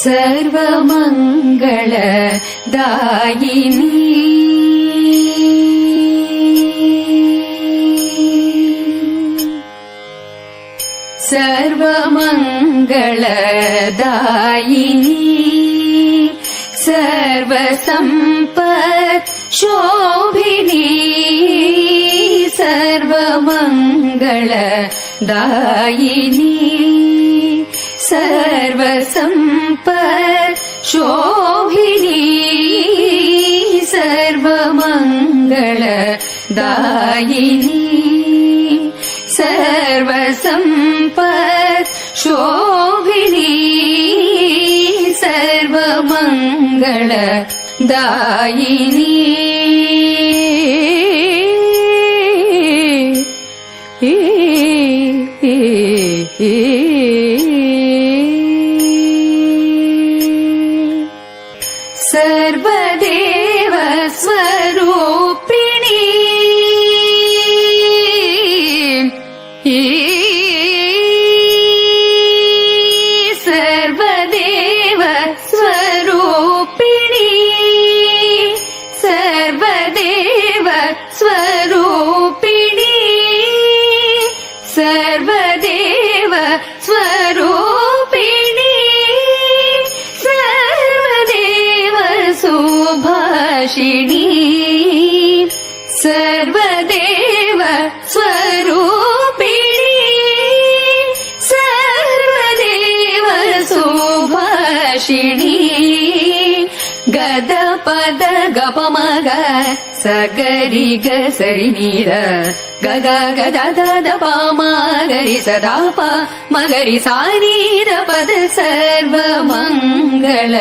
सर्वमङ्गलदायिनी सर्वमङ्गलदायिनी सर्वसम्पत् शोभिनी सर्वमङ्गलदायिनी सर्वसम्पत् शोभिनी सर्वमङ्गलदायिनी सर्वसम्पत् शोभिनी सर्वमङ्गलदायिनी सर्वदेव स्वरूपिणी सर्वदेव स्वरूपिणी सर्वदेव स्वरूपिणी सर्वदेव स्वरूपिणी सर्वदेव सुभाषिणी सर्वदेव स्वरूपिणी सर्वदेव सुभाषिणी गद पद गपमग सगरि ग सरि नीर गग गद दद पामगरि सदा प मगरि सा नीर पद सर्वमङ्गल